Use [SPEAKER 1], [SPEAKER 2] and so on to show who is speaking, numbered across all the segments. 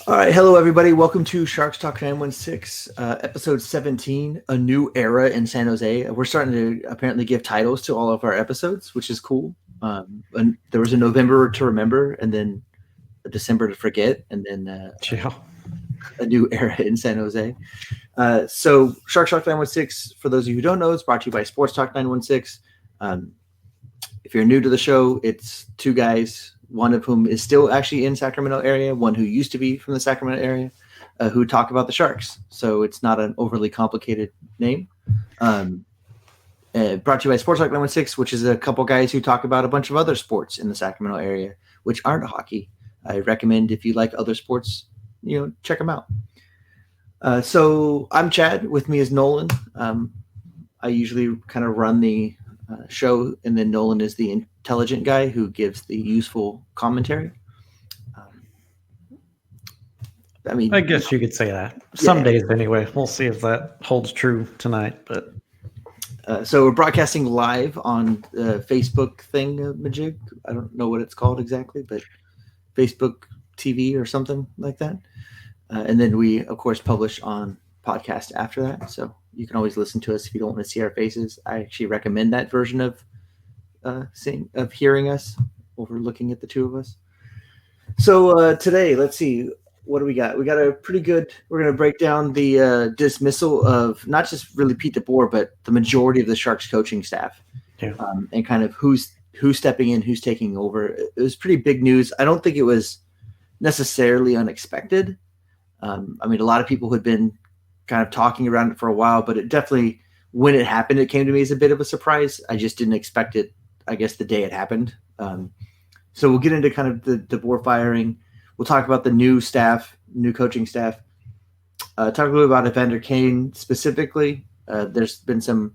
[SPEAKER 1] All right, hello everybody. Welcome to Sharks Talk 916, episode 17, A New Era in San Jose. We're starting to apparently give titles to all of our episodes, which is cool. And there was a November to remember, and then a December to forget, and then A New Era in San Jose. So Sharks Talk 916, for those of you who don't know, is brought to you by Sports Talk 916. If you're new to the show, it's two guys, one of whom is still actually in Sacramento area, one who used to be from the Sacramento area, who talk about the Sharks. So it's not an overly complicated name. Brought to you by Sports Talk 916, which is a couple guys who talk about a bunch of other sports in the Sacramento area, which aren't hockey. I recommend if you like other sports, check them out. So I'm Chad. With me is Nolan. I usually kind of run the show, and then Nolan is the intelligent guy who gives the useful commentary.
[SPEAKER 2] I guess you could say that. Some days anyway. We'll see if that holds true tonight. But
[SPEAKER 1] so we're broadcasting live on the Facebook thing, Majig. I don't know what it's called exactly, but Facebook TV or something like that. And then we, of course, publish on podcast after that. So you can always listen to us if you don't want to see our faces. I actually recommend that version of hearing us over looking at the two of us. So today, let's see, what do we got? We got a pretty good. We're going to break down the dismissal of not just really Pete DeBoer, but the majority of the Sharks coaching staff, and kind of who's stepping in, who's taking over. It was pretty big news. I don't think it was necessarily unexpected. A lot of people had been kind of talking around it for a while, but it definitely, when it happened, it came to me as a bit of a surprise. I just didn't expect it, I guess, the day it happened. So we'll get into kind of the DeBoer firing. We'll talk about the new staff, new coaching staff. Talk a little about Evander Kane specifically. There's been some,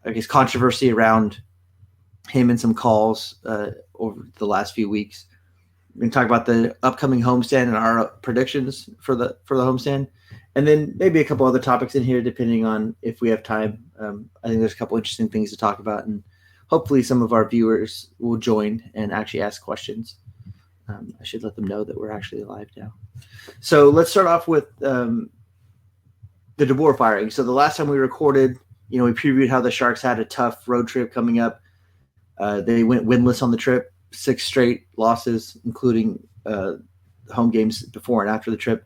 [SPEAKER 1] I guess, controversy around him and some calls over the last few weeks. We're going to talk about the upcoming homestand and our predictions for the homestand. And then maybe a couple other topics in here, depending on if we have time. I think there's a couple interesting things to talk about, and hopefully some of our viewers will join and actually ask questions. I should let them know that we're actually live now. So let's start off with the DeBoer firing. So the last time we recorded, we previewed how the Sharks had a tough road trip coming up. They went winless on the trip, 6 straight losses, including home games before and after the trip.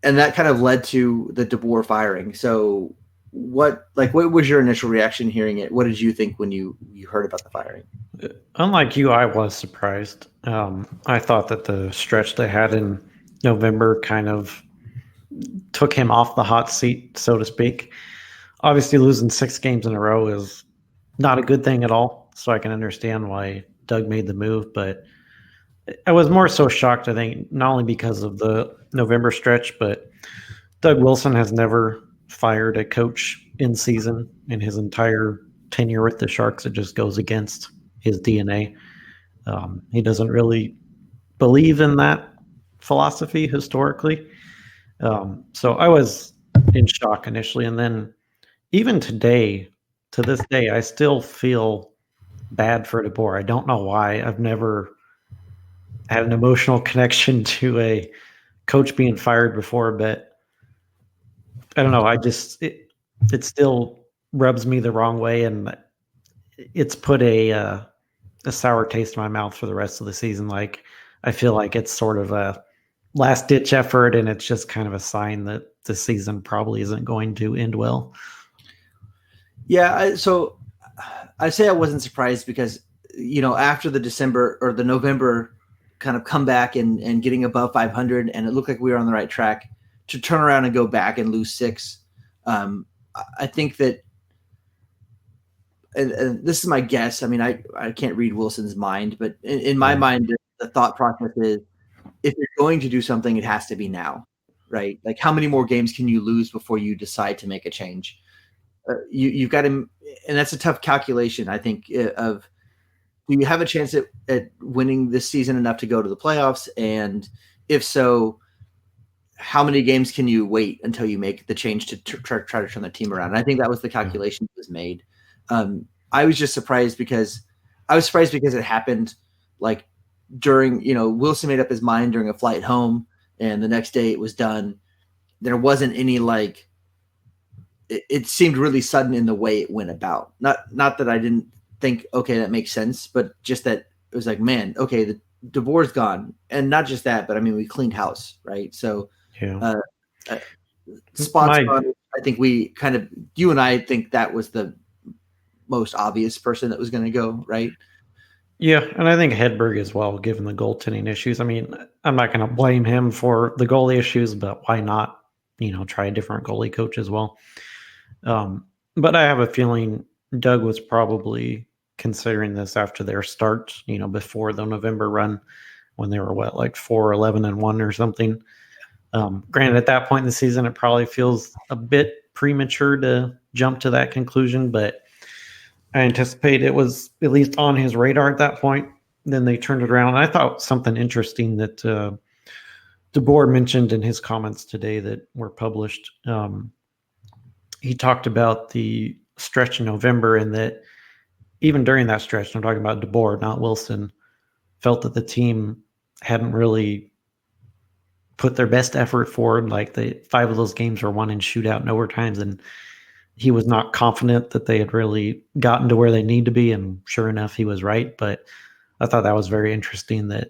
[SPEAKER 1] And that kind of led to the DeBoer firing. So what was your initial reaction hearing it? What did you think when you heard about the firing?
[SPEAKER 2] Unlike you, I was surprised. I thought that the stretch they had in November kind of took him off the hot seat, so to speak. Obviously, losing 6 games in a row is not a good thing at all. So I can understand why Doug made the move, but I was more so shocked, I think, not only because of the November stretch, but Doug Wilson has never fired a coach in season in his entire tenure with the Sharks. It just goes against his DNA. He doesn't really believe in that philosophy historically. So I was in shock initially. And then even today, to this day, I still feel bad for DeBoer. I don't know why. I've never had an emotional connection to a coach being fired before, but I don't know. It still rubs me the wrong way, and it's put a sour taste in my mouth for the rest of the season. Like, I feel like it's sort of a last ditch effort, and it's just kind of a sign that the season probably isn't going to end well.
[SPEAKER 1] Yeah. So I say I wasn't surprised because, after the December or the November kind of come back and getting above 500, and it looked like we were on the right track, to turn around and go back and lose 6. I think that, and this is my guess. I can't read Wilson's mind, but in my mind, the thought process is, if you're going to do something, it has to be now, right? Like, how many more games can you lose before you decide to make a change? You've got him, and that's a tough calculation, I think, of, do you have a chance at winning this season enough to go to the playoffs? And if so, how many games can you wait until you make the change to try to turn the team around? And I think that was the calculation that was made. I was just surprised because it happened like during, Wilson made up his mind during a flight home, and the next day it was done. There wasn't any it seemed really sudden in the way it went about. Not that I didn't think, okay, that makes sense, but just that it was like, man, okay, the DeBoer's gone, and not just that, but I mean, we cleaned house, right? So,
[SPEAKER 2] Yeah.
[SPEAKER 1] spots on. I think you and I think that was the most obvious person that was going to go, right?
[SPEAKER 2] Yeah, and I think Hedberg as well, given the goaltending issues. I mean, I'm not going to blame him for the goalie issues, but why not, try a different goalie coach as well? But I have a feeling Doug was probably considering this after their start, before the November run when they were 4-11-1 or something. Granted, at that point in the season, it probably feels a bit premature to jump to that conclusion, but I anticipate it was at least on his radar at that point. Then they turned it around. I thought something interesting that DeBoer mentioned in his comments today that were published. He talked about the stretch in November, and that even during that stretch, I'm talking about DeBoer, not Wilson, felt that the team hadn't really put their best effort forward. Like 5 of those games were won in shootout and overtimes, and he was not confident that they had really gotten to where they need to be. And sure enough, he was right. But I thought that was very interesting that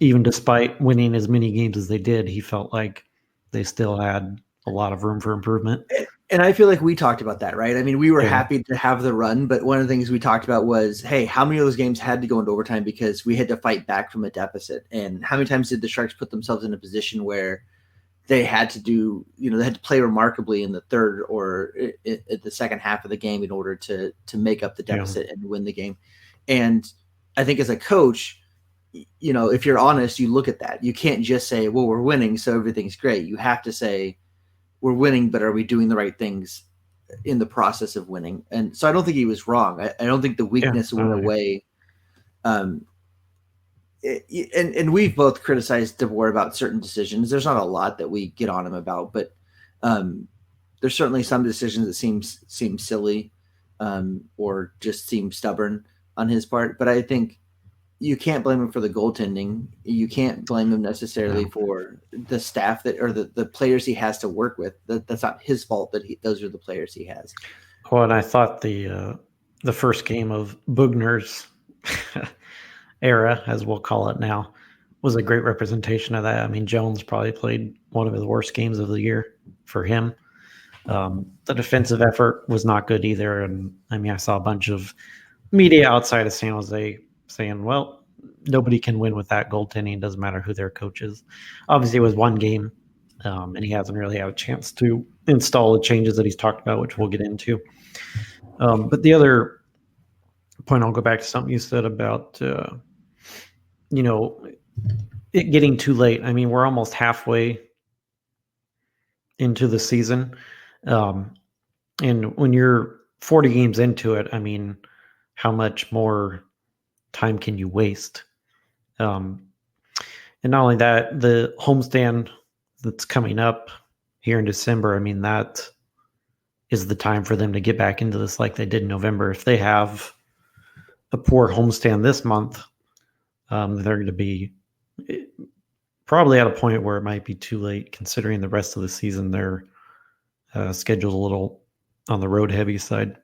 [SPEAKER 2] even despite winning as many games as they did, he felt like they still had a lot of room for improvement.
[SPEAKER 1] And I feel like we talked about that, right? I mean, we were happy to have the run, but one of the things we talked about was, hey, how many of those games had to go into overtime because we had to fight back from a deficit? And how many times did the Sharks put themselves in a position where they had to they had to play remarkably in the third or at the second half of the game in order to make up the deficit and win the game? And I think as a coach, if you're honest, you look at that. You can't just say, well, we're winning, so everything's great. You have to say, we're winning, but are we doing the right things in the process of winning? And so I don't think he was wrong. I don't think the weakness went away. And we've both criticized DeBoer about certain decisions. There's not a lot that we get on him about, but there's certainly some decisions that seem silly or just seem stubborn on his part. But I think you can't blame him for the goaltending. You can't blame him necessarily for the staff or the players he has to work with. That's not his fault that those are the players he has.
[SPEAKER 2] Well, and I thought the first game of Boughner's era, as we'll call it now, was a great representation of that. I mean, Jones probably played one of the worst games of the year for him. The defensive effort was not good either. And I mean, I saw a bunch of media outside of San Jose saying, well, nobody can win with that goaltending. It doesn't matter who their coach is. Obviously, it was one game, and he hasn't really had a chance to install the changes that he's talked about, which we'll get into. But the other point, I'll go back to something you said about, it getting too late. I mean, we're almost halfway into the season. And when you're 40 games into it, I mean, how much more time can you waste? And not only that, the homestand that's coming up here in December, I mean, that is the time for them to get back into this like they did in November. If they have a poor homestand this month, they're going to be probably at a point where it might be too late, considering the rest of the season they're scheduled a little on the road heavy side.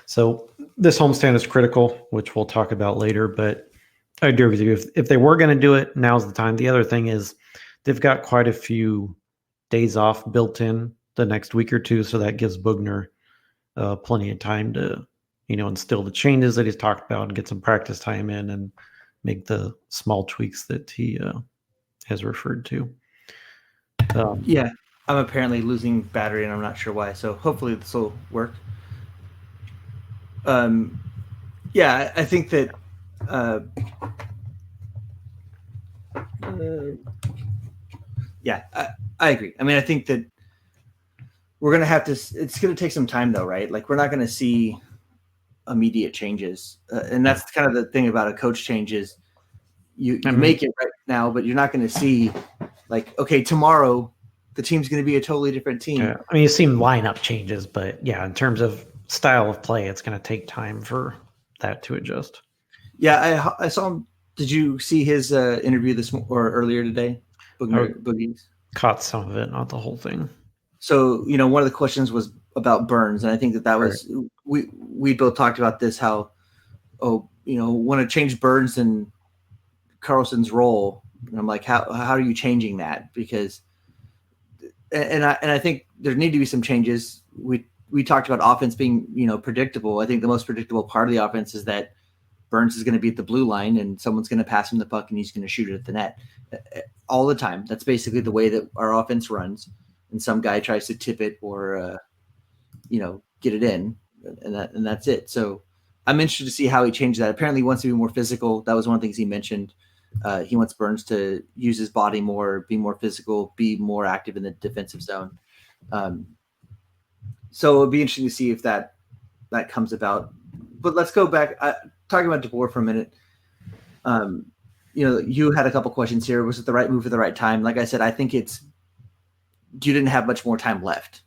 [SPEAKER 2] So this homestand is critical, which we'll talk about later, but I agree with you. If they were going to do it, now's the time. The other thing is they've got quite a few days off built in the next week or two, so that gives Boughner plenty of time to, instill the changes that he's talked about and get some practice time in and make the small tweaks that he has referred to.
[SPEAKER 1] Yeah, I'm apparently losing battery, and I'm not sure why, so hopefully this will work. Yeah, I think that I agree. I mean, I think that we're going to have to, it's going to take some time though, right? Like we're not going to see immediate changes. And that's kind of the thing about a coach change is you make it right now, but you're not going to see like, okay, tomorrow the team's going to be a totally different team.
[SPEAKER 2] Yeah. I mean, you've seen lineup changes, but yeah, in terms of style of play, it's going to take time for that to adjust.
[SPEAKER 1] Yeah, I saw him. Did you see his interview earlier today? Boogie's?
[SPEAKER 2] Caught some of it, not the whole thing.
[SPEAKER 1] So, one of the questions was about Burns, and I think that was we both talked about this, how want to change Burns and Carlson's role, and I'm like, how are you changing that? Because and I think there need to be some changes. We talked about offense being predictable. I think the most predictable part of the offense is that Burns is going to be at the blue line and someone's going to pass him the puck and he's going to shoot it at the net all the time. That's basically the way that our offense runs. And some guy tries to tip it or, get it in, and that's it. So I'm interested to see how he changed that. Apparently he wants to be more physical. That was one of the things he mentioned. He wants Burns to use his body more, be more physical, be more active in the defensive zone. So it'll be interesting to see if that comes about. But let's go back. Talking about DeBoer for a minute. You had a couple questions here. Was it the right move at the right time? Like I said, I think you didn't have much more time left.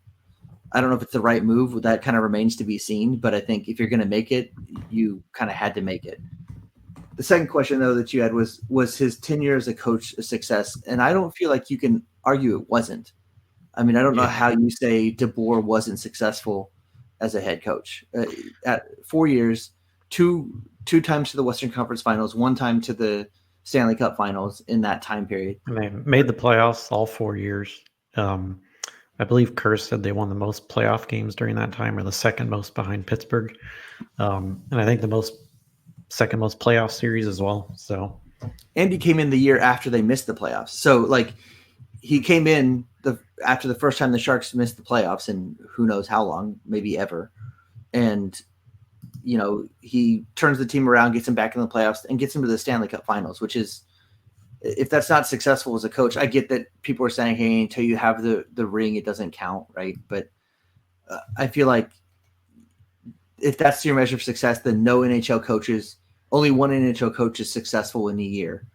[SPEAKER 1] I don't know if it's the right move. That kind of remains to be seen. But I think if you're going to make it, you kind of had to make it. The second question, though, that you had was his tenure as a coach a success? And I don't feel like you can argue it wasn't. I mean, I don't know how you say DeBoer wasn't successful as a head coach. At 4 years, two times to the Western Conference Finals, one time to the Stanley Cup Finals in that time period.
[SPEAKER 2] And they made the playoffs all 4 years. I believe Kerr said they won the most playoff games during that time, or the second most behind Pittsburgh. And I think the second most playoff series as well. So,
[SPEAKER 1] and he came in the year after they missed the playoffs. So he came in after the first time the Sharks missed the playoffs, and who knows how long, maybe ever. And he turns the team around, gets him back in the playoffs, and gets him to the Stanley Cup Finals, which is, if that's not successful as a coach, I get that people are saying, hey, until you have the ring, it doesn't count, right? But I feel like if that's your measure of success, then only one NHL coach is successful in a year.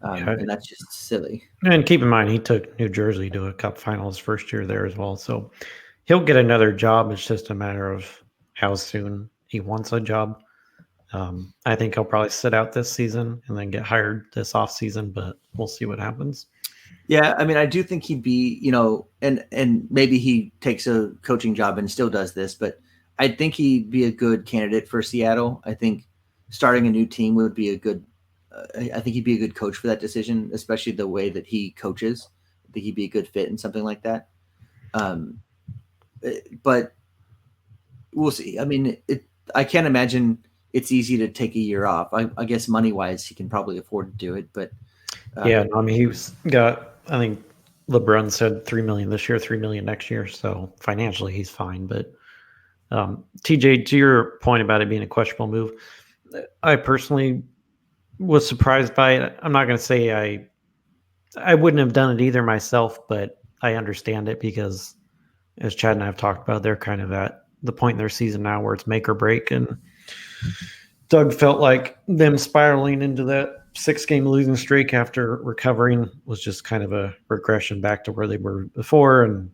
[SPEAKER 1] And that's just silly.
[SPEAKER 2] And keep in mind, he took New Jersey to a Cup Finals first year there as well. So he'll get another job. It's just a matter of how soon he wants a job. I think he'll probably sit out this season and then get hired this offseason, but we'll see what happens.
[SPEAKER 1] Yeah, I mean, I do think he'd be, and maybe he takes a coaching job and still does this, but I think he'd be a good candidate for Seattle. I think starting a new team would be I think he'd be a good coach for that decision, especially the way that he coaches. I think he'd be a good fit in something like that. But we'll see. I mean, I can't imagine it's easy to take a year off. I guess money-wise, he can probably afford to do it. But
[SPEAKER 2] I mean, he's got, I think LeBron said $3 million this year, $3 million next year. So financially, he's fine. But TJ, to your point about it being a questionable move, I personally was surprised by it. I'm not going to say I wouldn't have done it either myself, but I understand it because, as Chad and I have talked about, they're kind of at the point in their season now where it's make or break. And Doug felt like them spiraling into that 6-game losing streak after recovering was just kind of a regression back to where they were before, and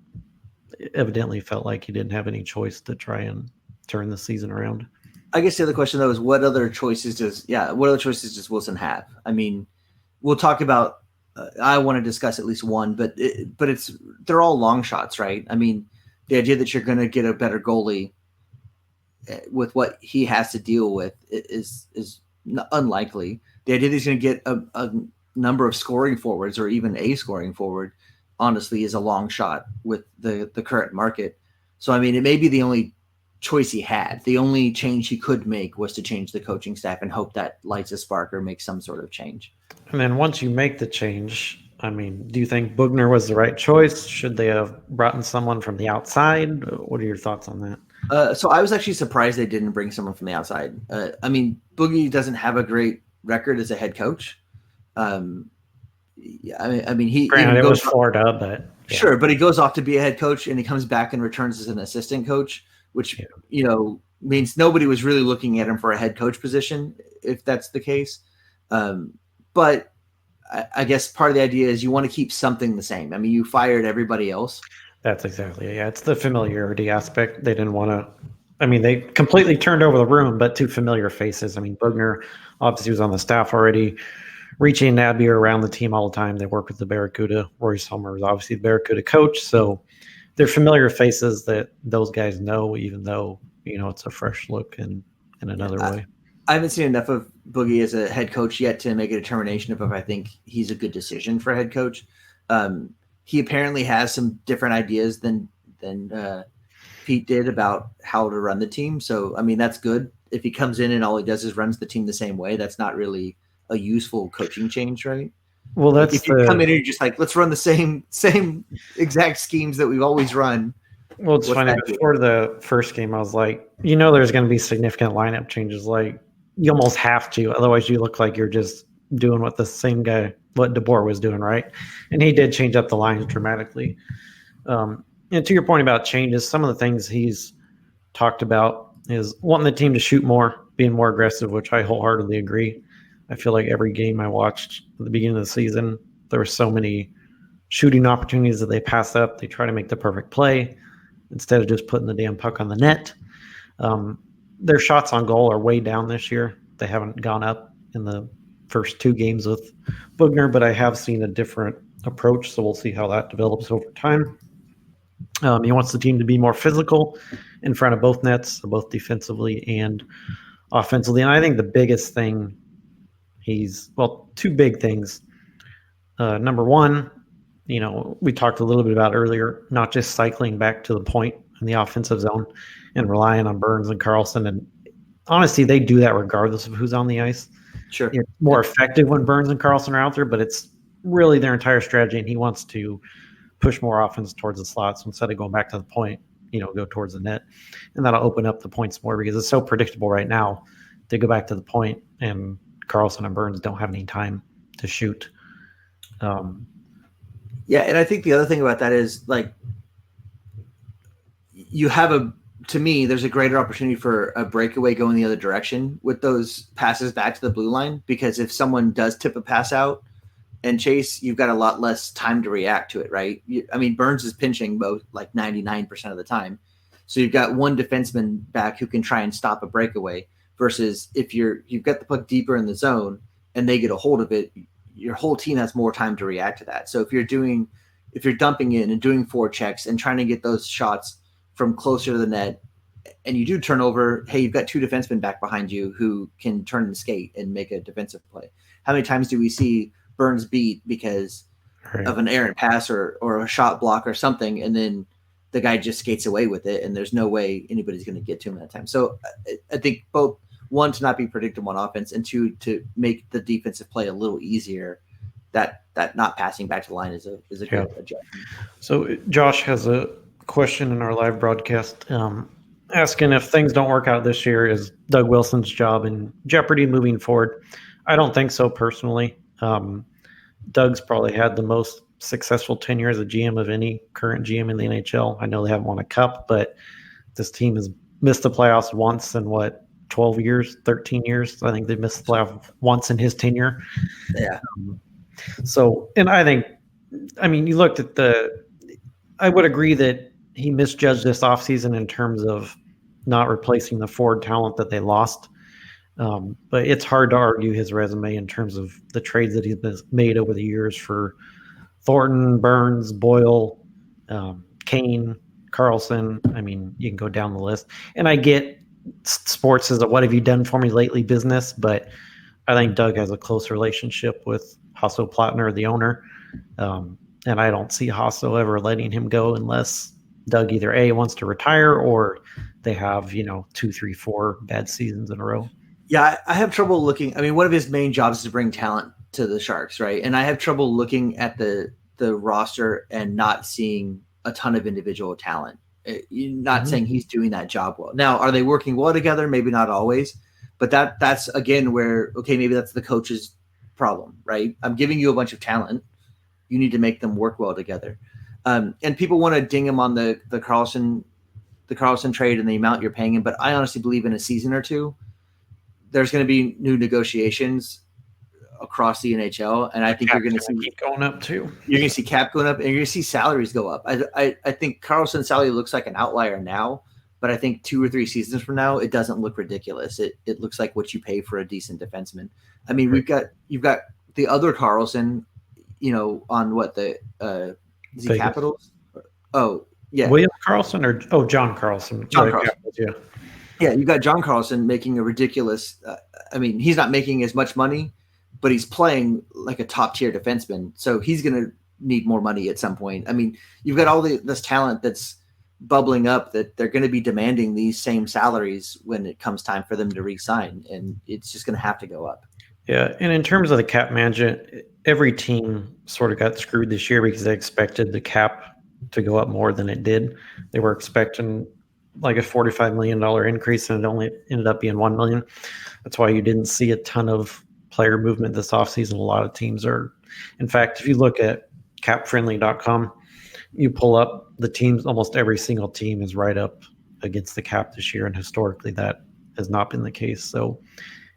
[SPEAKER 2] evidently felt like he didn't have any choice to try and turn the season around.
[SPEAKER 1] I guess the other question, though, is what other choices does Wilson have? I mean, we'll talk about I want to discuss at least one, but they're all long shots, right? I mean, the idea that you're going to get a better goalie with what he has to deal with is unlikely. The idea that he's going to get a number of scoring forwards or even a scoring forward, honestly, is a long shot with the current market. So, I mean, it may be the only choice he had. The only change he could make was to change the coaching staff and hope that lights a spark or makes some sort of change.
[SPEAKER 2] And then once you make the change, I mean, do you think Boughner was the right choice? Should they have brought in someone from the outside? What are your thoughts on that?
[SPEAKER 1] So I was actually surprised they didn't bring someone from the outside. I mean, Boogie doesn't have a great record as a head coach. I mean, he
[SPEAKER 2] granted, it was Florida, but
[SPEAKER 1] yeah. Sure, but he goes off to be a head coach and he comes back and returns as an assistant coach, which means nobody was really looking at him for a head coach position, if that's the case. But I guess part of the idea is you want to keep something the same. I mean, you fired everybody else.
[SPEAKER 2] That's exactly it. Yeah, it's the familiarity aspect. They didn't want to. I mean, they completely turned over the room, but two familiar faces. I mean, Boughner obviously was on the staff already. Richie and Nabby are around the team all the time. They work with the Barracuda. Royce Homer is obviously the Barracuda coach, so they're familiar faces that those guys know, even though it's a fresh look in another way.
[SPEAKER 1] I haven't seen enough of Boogie as a head coach yet to make a determination of if I think he's a good decision for a head coach. He apparently has some different ideas than Pete did about how to run the team. So, I mean, that's good. If he comes in and all he does is runs the team the same way, that's not really a useful coaching change, right?
[SPEAKER 2] Well, that's
[SPEAKER 1] if you come in and you're just like, let's run the same exact schemes that we've always run.
[SPEAKER 2] Well, it's funny. Before the first game, I was like, there's going to be significant lineup changes. Like, you almost have to, otherwise you look like you're just doing what the same guy, what DeBoer was doing, right? And he did change up the lines dramatically. And to your point about changes, some of the things he's talked about is wanting the team to shoot more, being more aggressive, which I wholeheartedly agree. I feel like every game I watched at the beginning of the season, there were so many shooting opportunities that they pass up. They try to make the perfect play instead of just putting the damn puck on the net. Their shots on goal are way down this year. They haven't gone up in the first two games with Boughner, but I have seen a different approach, so we'll see how that develops over time. He wants the team to be more physical in front of both nets, both defensively and offensively. And I think the biggest thing two big things. Number one, we talked a little bit about earlier, not just cycling back to the point in the offensive zone and relying on Burns and Carlson. And honestly, they do that regardless of who's on the ice.
[SPEAKER 1] Sure.
[SPEAKER 2] It's more effective when Burns and Carlson are out there, but it's really their entire strategy. And he wants to push more offense towards the slots instead of going back to the point, go towards the net. And that'll open up the points more because it's so predictable right now. They go back to the point and Carlson and Burns don't have any time to shoot.
[SPEAKER 1] Yeah, and I think the other thing about that is, like, to me, there's a greater opportunity for a breakaway going the other direction with those passes back to the blue line, because if someone does tip a pass out and chase, you've got a lot less time to react to it, right? Burns is pinching both like 99% of the time. So you've got one defenseman back who can try and stop a breakaway versus if you've got the puck deeper in the zone and they get a hold of it, your whole team has more time to react to that. So if you're dumping in and doing forechecks and trying to get those shots from closer to the net and you do turn over, hey, you've got two defensemen back behind you who can turn and skate and make a defensive play. How many times do we see Burns beat because of an errant pass or a shot block or something, and then the guy just skates away with it and there's no way anybody's going to get to him that time. So I think both, one, to not be predictable on offense, and two, to make the defensive play a little easier, that not passing back to the line is a good adjustment.
[SPEAKER 2] So Josh has a question in our live broadcast asking if things don't work out this year, is Doug Wilson's job in jeopardy moving forward? I don't think so personally. Doug's probably had the most successful tenure as a GM of any current GM in the NHL. I know they haven't won a cup, but this team has missed the playoffs once in 12 years, 13 years. I think they missed the playoff once in his tenure.
[SPEAKER 1] Yeah.
[SPEAKER 2] And I think, you looked at I would agree that he misjudged this offseason in terms of not replacing the forward talent that they lost. But it's hard to argue his resume in terms of the trades that he's made over the years for Thornton, Burns, Boyle, Kane, Carlson. You can go down the list. And I get sports is a what have you done for me lately business, but I think Doug has a close relationship with Hasso Plattner, the owner. And I don't see Hasso ever letting him go unless Doug either A, wants to retire, or they have, 2, 3, 4 bad seasons in a row.
[SPEAKER 1] Yeah, I have trouble looking. One of his main jobs is to bring talent to the Sharks, right? And I have trouble looking at the roster and not seeing a ton of individual talent. Not saying he's doing that job well. Now, are they working well together? Maybe not always, but that's again where, okay, maybe that's the coach's problem, right? I'm giving you a bunch of talent. You need to make them work well together. And people want to ding him on the Carlson trade and the amount you're paying him, but I honestly believe in a season or two, there's going to be new negotiations across the NHL, and I think you're going to see
[SPEAKER 2] keep going up too.
[SPEAKER 1] You're going to see cap going up, and you're going to see salaries go up. I think Carlson's salary looks like an outlier now, but I think 2 or 3 seasons from now, it doesn't look ridiculous. It looks like what you pay for a decent defenseman. You've got the other Carlson, on what the Z
[SPEAKER 2] Vegas.
[SPEAKER 1] Capitals. Oh yeah,
[SPEAKER 2] William Carlson or John Carlson.
[SPEAKER 1] John Carlson.
[SPEAKER 2] Yeah.
[SPEAKER 1] Yeah, you got John Carlson making a ridiculous. He's not making as much money, but he's playing like a top tier defenseman, so he's going to need more money at some point. I mean, you've got all this talent that's bubbling up that they're going to be demanding these same salaries when it comes time for them to re-sign, and it's just going to have to go up.
[SPEAKER 2] Yeah, and in terms of the cap management, every team sort of got screwed this year because they expected the cap to go up more than it did. They were expecting like a $45 million increase, and it only ended up being $1 million. That's why you didn't see a ton of player movement this offseason. A lot of teams are, in fact, if you look at capfriendly.com, you pull up the teams, almost every single team is right up against the cap this year, and historically that has not been the case. So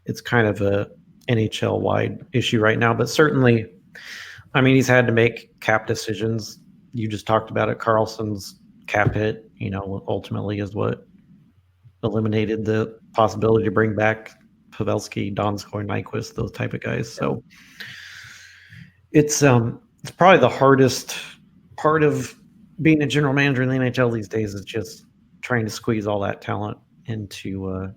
[SPEAKER 2] it's kind of a NHL-wide issue right now, but certainly, he's had to make cap decisions. You just talked about it. Carlson's cap hit, ultimately is what eliminated the possibility to bring back Pavelski, Donskoy, Nyquist, those type of guys. So it's probably the hardest part of being a general manager in the NHL these days is just trying to squeeze all that talent into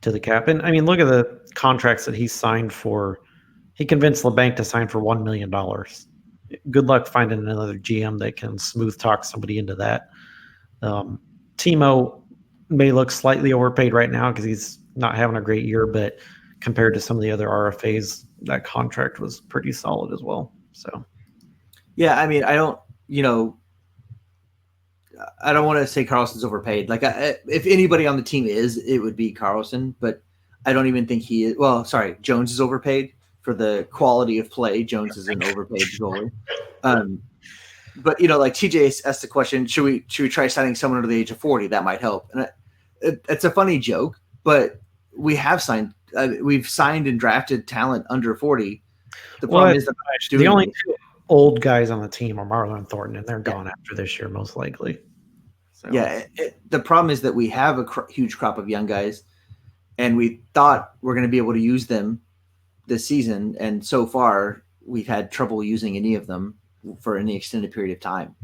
[SPEAKER 2] to the cap. And look at the contracts that he signed for. He convinced LeBanc to sign for $1 million. Good luck finding another GM that can smooth talk somebody into that. Timo may look slightly overpaid right now because he's not having a great year, but compared to some of the other RFAs, that contract was pretty solid as well. So,
[SPEAKER 1] yeah, I don't want to say Carlson's overpaid. Like, if anybody on the team it would be Carlson, but I don't even think he is. Well, sorry, Jones is overpaid for the quality of play. Jones is an overpaid goalie. But like TJ asked the question, should we try signing someone under the age of 40? That might help. And it's a funny joke, but we have signed. We've signed and drafted talent under 40. The problem is
[SPEAKER 2] the only two old guys on the team are Marlowe and Thornton, and they're gone after this year, most likely. So.
[SPEAKER 1] Yeah, the problem is that we have a huge crop of young guys, and we thought we're going to be able to use them this season, and so far we've had trouble using any of them for any extended period of time.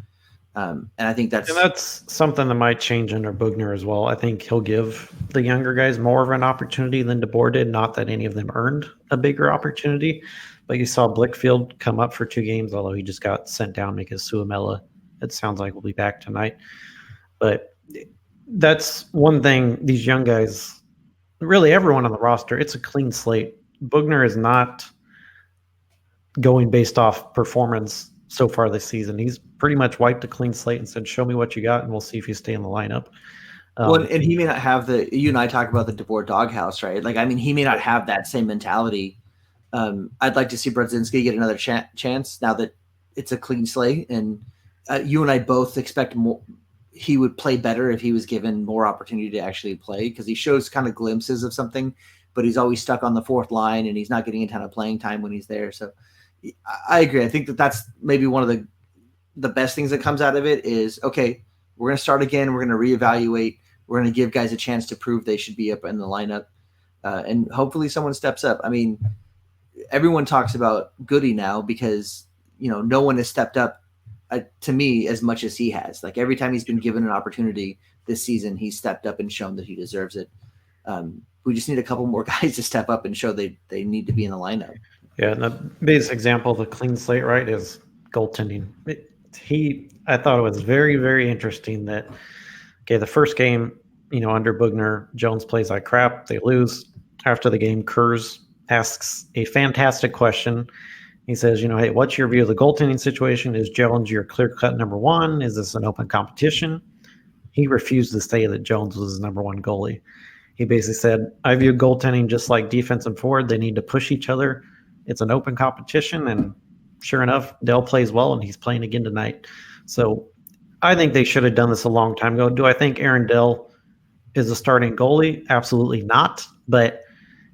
[SPEAKER 1] And I think that's
[SPEAKER 2] something that might change under Boughner as well. I think he'll give the younger guys more of an opportunity than DeBoer did. Not that any of them earned a bigger opportunity, but you saw Blickfield come up for 2 games, although he just got sent down because Suomela, it sounds like, will be back tonight. But that's one thing, these young guys, really everyone on the roster, it's a clean slate. Boughner is not going based off performance so far this season. He's pretty much wiped a clean slate and said, show me what you got, and we'll see if you stay in the lineup.
[SPEAKER 1] And he may not have you and I talk about the DeBoer doghouse, right? Like, he may not have that same mentality. I'd like to see Brodzinski get another chance now that it's a clean slate. And you and I both expect more. He would play better if he was given more opportunity to actually play, because he shows kind of glimpses of something, but he's always stuck on the fourth line and he's not getting a ton of playing time when he's there. So I agree. I think that's maybe one of the best things that comes out of it is, okay, we're going to start again. We're going to reevaluate. We're going to give guys a chance to prove they should be up in the lineup. And hopefully someone steps up. Everyone talks about Goody now because, no one has stepped up to me as much as he has. Like, every time he's been given an opportunity this season, he's stepped up and shown that he deserves it. We just need a couple more guys to step up and show they need to be in the lineup.
[SPEAKER 2] Yeah, and the biggest example of the clean slate, right, is goaltending. I thought it was very, very interesting that, the first game, under Boughner, Jones plays like crap. They lose. After the game, Kurz asks a fantastic question. He says, hey, what's your view of the goaltending situation? Is Jones your clear-cut number one? Is this an open competition? He refused to say that Jones was his number one goalie. He basically said, I view goaltending just like defense and forward. They need to push each other. It's an open competition, and sure enough, Dell plays well, and he's playing again tonight. So I think they should have done this a long time ago. Do I think Aaron Dell is a starting goalie? Absolutely not. But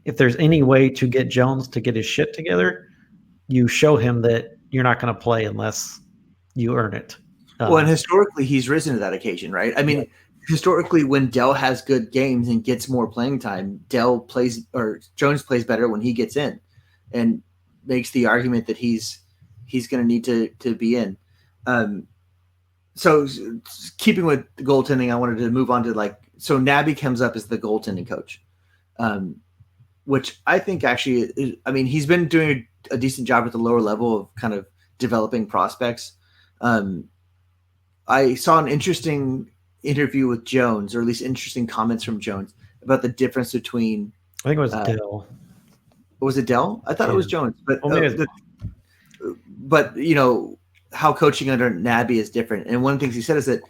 [SPEAKER 2] if there's any way to get Jones to get his shit together, you show him that you're not going to play unless you earn it.
[SPEAKER 1] And historically, he's risen to that occasion, right? Historically, when Dell has good games and gets more playing time, Jones plays better when he gets in. And makes the argument that he's going to need to be in. So keeping with the goaltending, I wanted to move on to so Nabby comes up as the goaltending coach, which I think actually, he's been doing a decent job at the lower level of kind of developing prospects. I saw an interesting interview with Jones, or at least interesting comments from Jones about the difference between.
[SPEAKER 2] I think it was Dell.
[SPEAKER 1] Was it Dell? I thought it was Jones, but how coaching under Nabby is different. And one of the things he said is that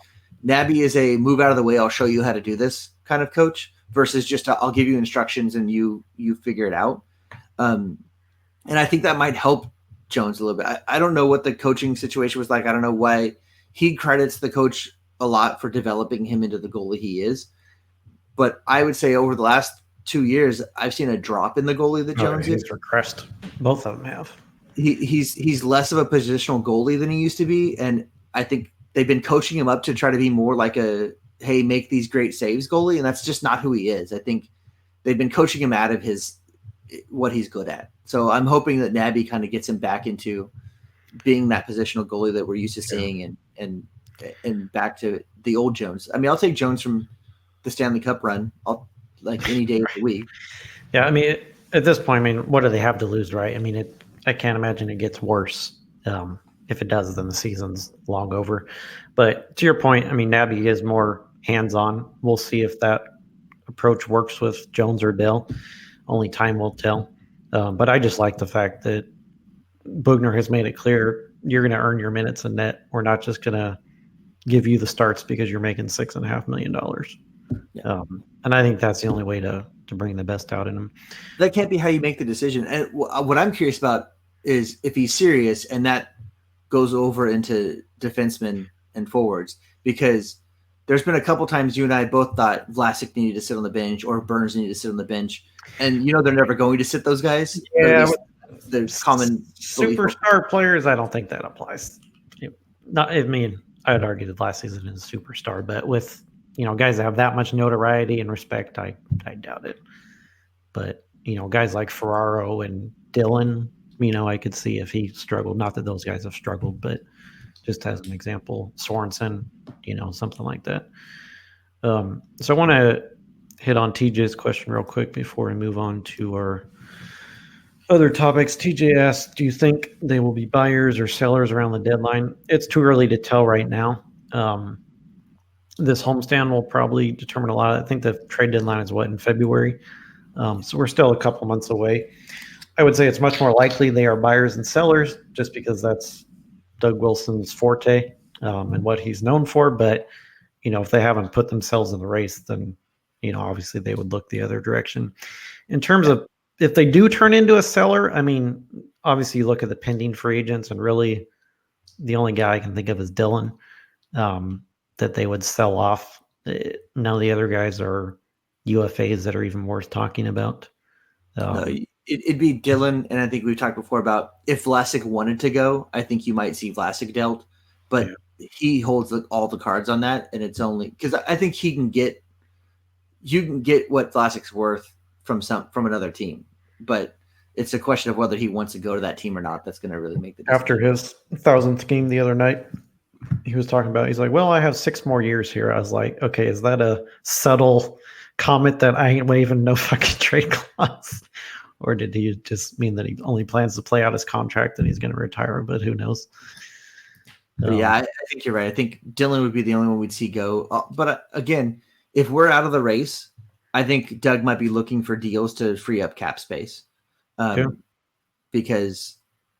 [SPEAKER 1] Nabby is a move out of the way, I'll show you how to do this kind of coach, versus just I'll give you instructions and you figure it out. And I think that might help Jones a little bit. I don't know what the coaching situation was like. I don't know why he credits the coach a lot for developing him into the goalie he is. But I would say over the last 2 years, I've seen a drop in the goalie that Jones is.
[SPEAKER 2] He's regressed. Both of them have.
[SPEAKER 1] He's less of a positional goalie than he used to be, and I think they've been coaching him up to try to be more like a make these great saves goalie, and that's just not who he is. I think they've been coaching him out of what he's good at. So I'm hoping that Nabby kind of gets him back into being that positional goalie that we're used to seeing, and back to the old Jones. I'll take Jones from the Stanley Cup run. I'll any day of the week.
[SPEAKER 2] Yeah, at this point, what do they have to lose, right? I can't imagine it gets worse. If it does, then the season's long over. But to your point, Nabby is more hands-on. We'll see if that approach works with Jones or Dell. Only time will tell. But I just like the fact that Boughner has made it clear you're going to earn your minutes in net. We're not just going to give you the starts because you're making $6.5 million. Yeah. And I think that's the only way to bring the best out in him.
[SPEAKER 1] That can't be how you make the decision. And what I'm curious about is if he's serious and that goes over into defensemen and forwards, because there's been a couple times you and I both thought Vlasic needed to sit on the bench or Burns needed to sit on the bench. And they're never going to sit those guys.
[SPEAKER 2] Yeah.
[SPEAKER 1] There's common
[SPEAKER 2] superstar players. I don't think that applies. I'd argue that last season is a superstar, but with, guys that have that much notoriety and respect, I doubt it. But, guys like Ferraro and Dylan, I could see if he struggled. Not that those guys have struggled, but just as an example, Sorensen, something like that. So I want to hit on TJ's question real quick before we move on to our other topics. TJ asked, do you think they will be buyers or sellers around the deadline? It's too early to tell right now. This homestand will probably determine a lot. I think the trade deadline is in February. So we're still a couple months away. I would say it's much more likely they are buyers and sellers just because that's Doug Wilson's forte and what he's known for. But, if they haven't put themselves in the race, then, obviously they would look the other direction. In terms of if they do turn into a seller, obviously you look at the pending free agents, and really the only guy I can think of is Dylan. That they would sell off. None of the other guys are UFAs that are even worth talking about.
[SPEAKER 1] It'd be Dylan, and I think we've talked before about if Vlasic wanted to go, I think you might see Vlasic dealt, but he holds all the cards on that, and it's only because I think you can get what Vlasic's worth from another team, but it's a question of whether he wants to go to that team or not. That's going to really make the difference.
[SPEAKER 2] After his 1,000th game the other night, he was talking about, he's like, well, I have 6 more years here. I was like, okay, is that a subtle comment that I ain't waiving no fucking trade clause? Or did he just mean that he only plans to play out his contract and he's going to retire? But who knows?
[SPEAKER 1] Yeah, I think you're right. I think Dylan would be the only one we'd see go. But again, if we're out of the race, I think Doug might be looking for deals to free up cap space. Because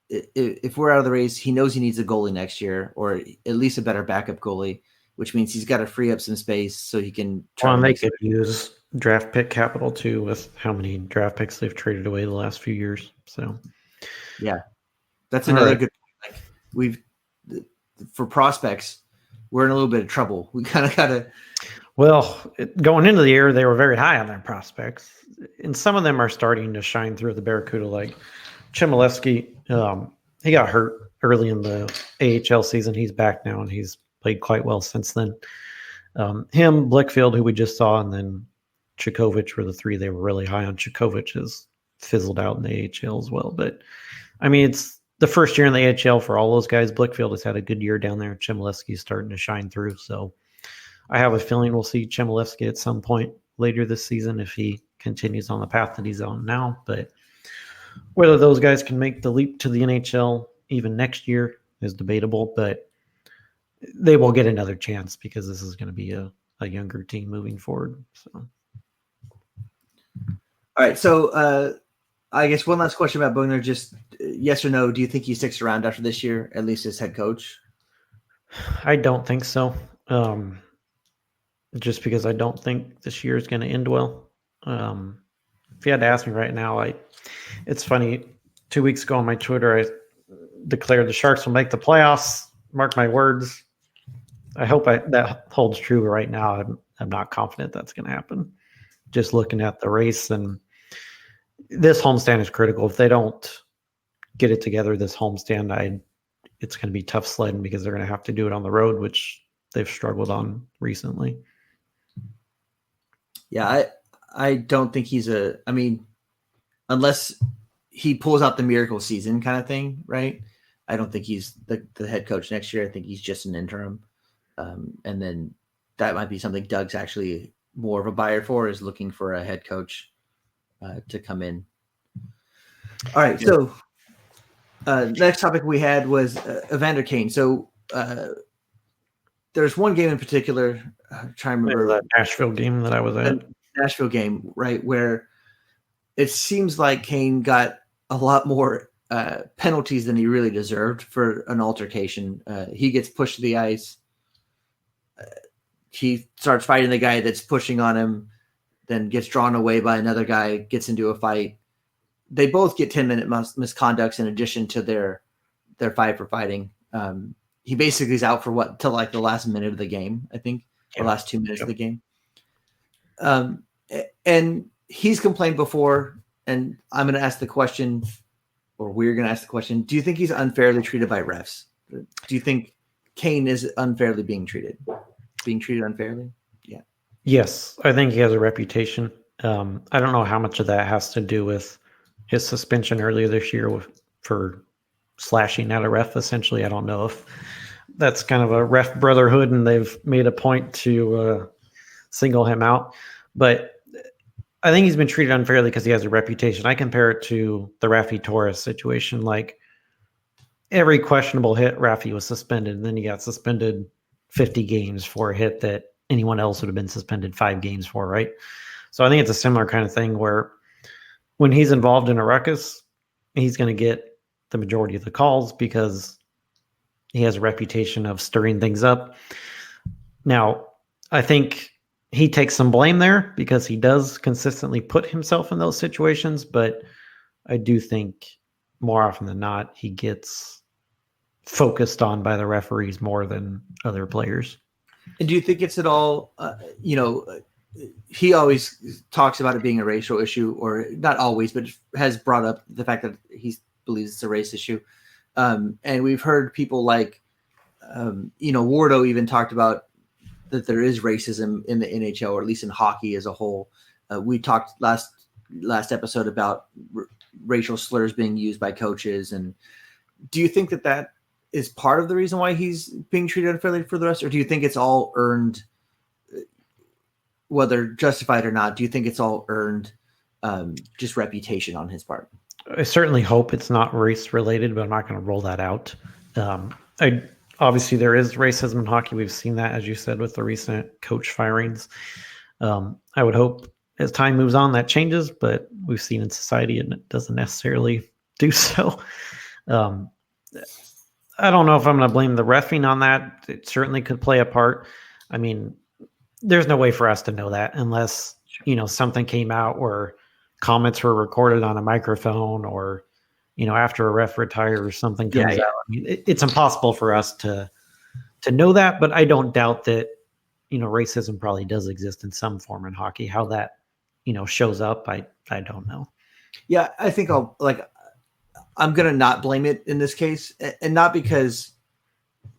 [SPEAKER 1] if we're out of the race, he knows he needs a goalie next year, or at least a better backup goalie, which means he's got to free up some space so he can try.
[SPEAKER 2] Well, they could use draft pick capital too, with how many draft picks they've traded away the last few years. So,
[SPEAKER 1] yeah, that's another good point. For prospects, we're in a little bit of trouble. We kind of got to.
[SPEAKER 2] Well, going into the year, they were very high on their prospects, and some of them are starting to shine through the Barracuda, like Chmielewski. He got hurt early in the AHL season. He's back now, and he's played quite well since then. Him, Blickfield, who we just saw, and then Chikovic were the 3 they were really high on. Chikovic has fizzled out in the AHL as well. But I mean, it's the first year in the AHL for all those guys. Blickfield has had a good year down there. Chmielewski's starting to shine through. So I have a feeling we'll see Chmielewski at some point later this season if he continues on the path that he's on now. But whether those guys can make the leap to the NHL even next year is debatable, but they will get another chance because this is going to be a younger team moving forward. So,
[SPEAKER 1] all right. So I guess one last question about Boughner, just yes or no. Do you think he sticks around after this year, at least as head coach?
[SPEAKER 2] I don't think so. Just because I don't think this year is going to end well. If you had to ask me right now, it's funny. 2 weeks ago on my Twitter, I declared the Sharks will make the playoffs. Mark my words. I hope that holds true. Right now, I'm not confident that's going to happen. Just looking at the race, and this homestand is critical. If they don't get it together this homestand, it's going to be tough sledding because they're going to have to do it on the road, which they've struggled on recently.
[SPEAKER 1] Yeah, I don't think he's I mean, unless he pulls out the miracle season kind of thing, right? I don't think he's the head coach next year. I think he's just an interim. And then that might be something Doug's actually more of a buyer for, is looking for a head coach to come in. All right. Yeah. So next topic we had was Evander Kane. So there's one game in particular, I'm trying to remember
[SPEAKER 2] that Nashville game that I was at.
[SPEAKER 1] Nashville game, right, where it seems like Kane got a lot more penalties than he really deserved for an altercation. He gets pushed to the ice. He starts fighting the guy that's pushing on him, then gets drawn away by another guy, gets into a fight. They both get 10-minute misconducts in addition to their fight for fighting. He basically is out for till like the last minute of the game, I think, or last 2 minutes of the game. And he's complained before, and I'm going to ask the question, or we're going to ask the question, do you think he's unfairly treated by refs? Do you think Kane is unfairly being treated unfairly? Yeah.
[SPEAKER 2] Yes, I think he has a reputation. I don't know how much of that has to do with his suspension earlier this year for slashing at a ref. Essentially, I don't know if that's kind of a ref brotherhood and they've made a point to single him out. But I think he's been treated unfairly because he has a reputation. I compare it to the Rafi Torres situation. Like, every questionable hit, Rafi was suspended, and then he got suspended 50 games for a hit that anyone else would have been suspended 5 games for, right? So I think it's a similar kind of thing where when he's involved in a ruckus, he's going to get the majority of the calls because he has a reputation of stirring things up. Now, I think he takes some blame there because he does consistently put himself in those situations, but I do think more often than not, he gets focused on by the referees more than other players.
[SPEAKER 1] And do you think it's at all, he always talks about it being a racial issue, or not always, but has brought up the fact that he believes it's a race issue. And we've heard people like, Wardo even talked about that there is racism in the NHL, or at least in hockey as a whole. We talked last episode about racial slurs being used by coaches. And do you think that is part of the reason why he's being treated unfairly for the rest, or do you think it's all earned, whether justified or not? Do you think it's all earned just reputation on his part?
[SPEAKER 2] I certainly hope it's not race related, but I'm not going to rule that out. Obviously there is racism in hockey. We've seen that, as you said, with the recent coach firings. I would hope as time moves on that changes, but we've seen in society and it doesn't necessarily do so. I don't know if I'm going to blame the reffing on that. It certainly could play a part. I mean, there's no way for us to know that unless, something came out where comments were recorded on a microphone, or, after a ref retires, something comes out. I mean, it's impossible for us to know that, but I don't doubt that, racism probably does exist in some form in hockey. How that, shows up, I don't know.
[SPEAKER 1] Yeah, I think I'm going to not blame it in this case, and not because,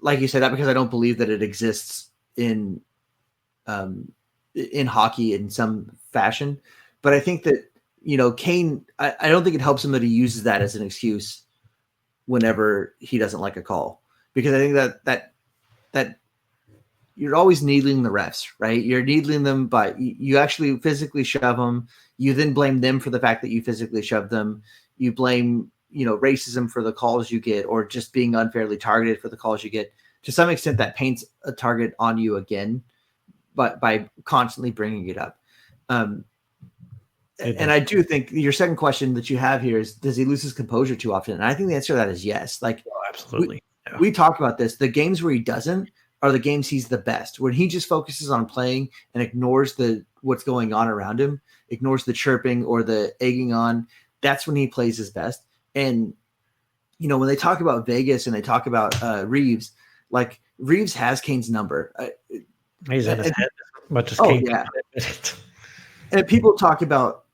[SPEAKER 1] like you said, not because I don't believe that it exists in hockey in some fashion, but I think that, Kane, I don't think it helps him that he uses that as an excuse whenever he doesn't like a call, because I think that you're always needling the refs, right? You're needling them, but you actually physically shove them. You then blame them for the fact that you physically shoved them. You blame, racism for the calls you get, or just being unfairly targeted for the calls you get. To some extent, that paints a target on you again, but by constantly bringing it up. And I do think your second question that you have here is, does he lose his composure too often? And I think the answer to that is yes. Like,
[SPEAKER 2] absolutely.
[SPEAKER 1] We talk about this. The games where he doesn't are the games he's the best. When he just focuses on playing and ignores what's going on around him, ignores the chirping or the egging on, that's when he plays his best. And, when they talk about Vegas and they talk about Reeves, like Reeves has Kane's number.
[SPEAKER 2] He's in his head as much as Kane.
[SPEAKER 1] Yeah. And people talk about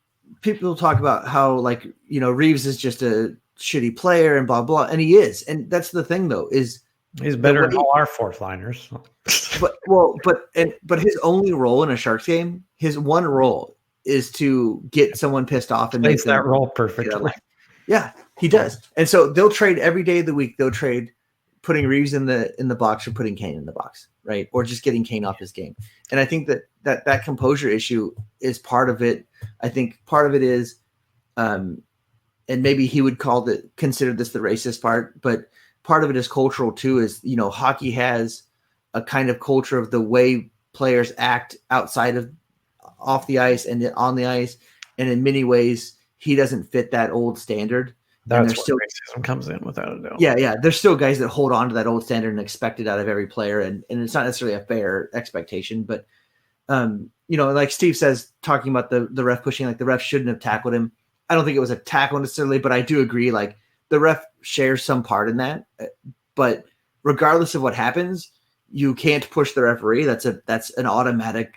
[SPEAKER 1] how, like, Reeves is just a shitty player and blah, blah. And he is. And that's the thing, though, is
[SPEAKER 2] he's better than all our fourth liners.
[SPEAKER 1] but his only role in a Sharks game, his one role is to get someone pissed off and make
[SPEAKER 2] that role perfectly.
[SPEAKER 1] Yeah, he does. And so they'll trade every day of the week. They'll trade putting Reeves in the box or putting Kane in the box, right? Or just getting Kane off his game. And I think that composure issue is part of it. I think part of it is, and maybe he would consider this the racist part, but part of it is cultural too. Is hockey has a kind of culture of the way players act outside of off the ice and on the ice, and in many ways he doesn't fit that old standard.
[SPEAKER 2] That's where racism comes in, without a doubt.
[SPEAKER 1] Yeah. There's still guys that hold on to that old standard and expect it out of every player, and it's not necessarily a fair expectation. But like Steve says, talking about the ref pushing, like the ref shouldn't have tackled him. I don't think it was a tackle necessarily, but I do agree. Like the ref shares some part in that. But regardless of what happens, you can't push the referee. That's an automatic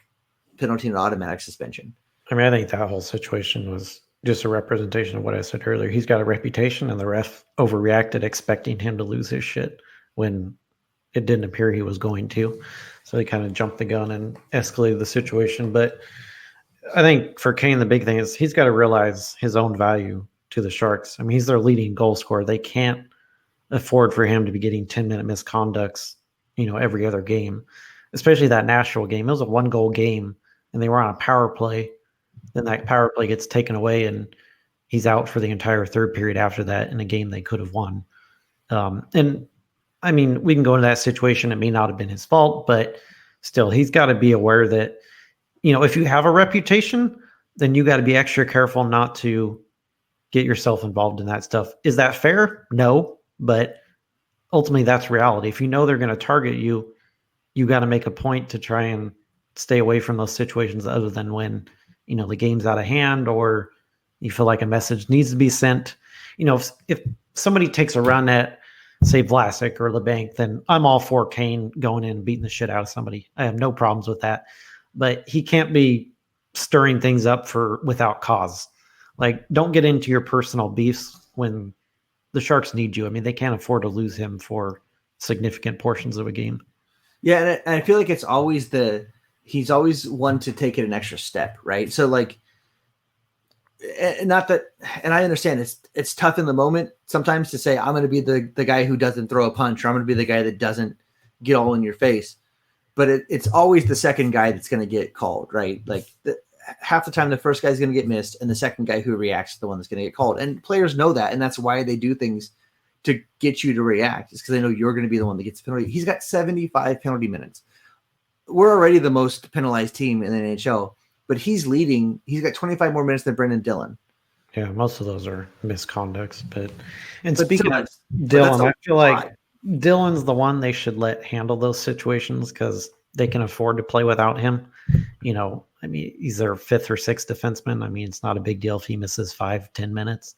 [SPEAKER 1] penalty and automatic suspension.
[SPEAKER 2] I mean, I think that whole situation was just a representation of what I said earlier. He's got a reputation, and the ref overreacted, expecting him to lose his shit when it didn't appear he was going to. So they kind of jumped the gun and escalated the situation. But I think for Kane, the big thing is he's got to realize his own value to the Sharks. I mean, he's their leading goal scorer. They can't afford for him to be getting 10-minute misconducts, every other game, especially that Nashville game. It was a 1-goal game, and they were on a power play. Then that power play gets taken away, and he's out for the entire third period after that in a game they could have won. And I mean, we can go into that situation. It may not have been his fault, but still, he's got to be aware that, if you have a reputation, then you got to be extra careful not to get yourself involved in that stuff. Is that fair? No, but ultimately that's reality. If you know they're going to target you, you got to make a point to try and stay away from those situations, other than when, the game's out of hand or you feel like a message needs to be sent. If somebody takes a run at, say, Vlasic or LeBanc, then I'm all for Kane going in and beating the shit out of somebody. I have no problems with that. But he can't be stirring things up without cause. Like, don't get into your personal beefs when the Sharks need you. I mean, they can't afford to lose him for significant portions of a game.
[SPEAKER 1] Yeah, and I feel like it's always he's always one to take it an extra step, right? So, like, not that, and I understand it's tough in the moment sometimes to say, I'm going to be the guy who doesn't throw a punch, or I'm going to be the guy that doesn't get all in your face. But it's always the second guy that's going to get called, right? Like, half the time the first guy's going to get missed, and the second guy who reacts is the one that's going to get called. And players know that, and that's why they do things to get you to react. It's because they know you're going to be the one that gets the penalty. He's got 75 penalty minutes. We're already the most penalized team in the NHL, but he's leading. He's got 25 more minutes than Brendan Dillon.
[SPEAKER 2] Yeah, most of those are misconducts. But
[SPEAKER 1] speaking
[SPEAKER 2] of Dillon, I feel like Dillon's the one they should let handle those situations, because they can afford to play without him. I mean, he's their 5th or 6th defenseman. I mean, it's not a big deal if he misses 5-10 minutes.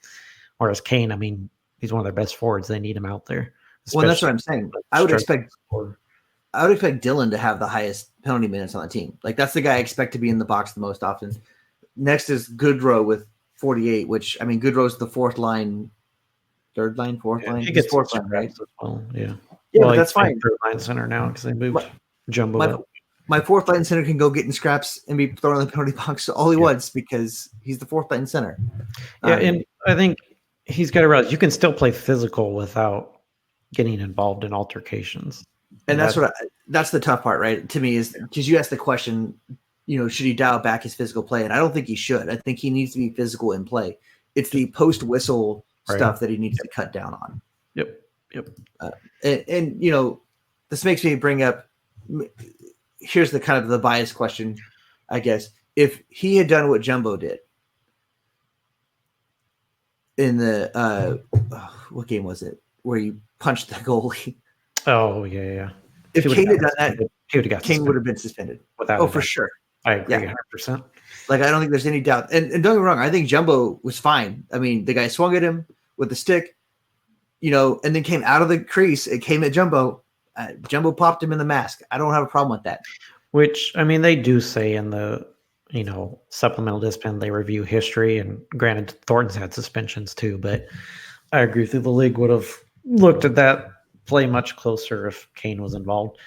[SPEAKER 2] Whereas Kane, I mean, he's one of their best forwards. They need him out there.
[SPEAKER 1] Well, that's what I'm saying. I would expect Dillon to have the highest penalty minutes on the team. Like, that's the guy I expect to be in the box the most often. Next is Goodrow with 48, which, I mean, Goodrow's the fourth line.
[SPEAKER 2] He gets
[SPEAKER 1] fourth line, right?
[SPEAKER 2] Well, yeah.
[SPEAKER 1] Yeah, but that's fine.
[SPEAKER 2] Third line center now because they moved Jumbo up.
[SPEAKER 1] My fourth line center can go get in scraps and be thrown in the penalty box all he wants, because he's the fourth line center.
[SPEAKER 2] Yeah, and I think he's got to realize you can still play physical without getting involved in altercations.
[SPEAKER 1] And that's the tough part, right? To me, is because you asked the question, should he dial back his physical play? And I don't think he should. I think he needs to be physical in play. It's the post whistle stuff that he needs to cut down on.
[SPEAKER 2] Yep.
[SPEAKER 1] And this makes me bring up. Here's the kind of the bias question, I guess. If he had done what Jumbo did in the what game was it where you punched the goalie?
[SPEAKER 2] Oh yeah.
[SPEAKER 1] If Kane had done that,
[SPEAKER 2] Kane
[SPEAKER 1] would have been suspended. For sure.
[SPEAKER 2] I agree 100%.
[SPEAKER 1] Like, I don't think there's any doubt. And don't get me wrong, I think Jumbo was fine. I mean, the guy swung at him with the stick, and then came out of the crease. It came at Jumbo. Jumbo popped him in the mask. I don't have a problem with that.
[SPEAKER 2] Which, I mean, they do say in the, supplemental discipline, they review history. And granted, Thornton's had suspensions too. But I agree with you. The league would have looked at that play much closer if Kane was involved.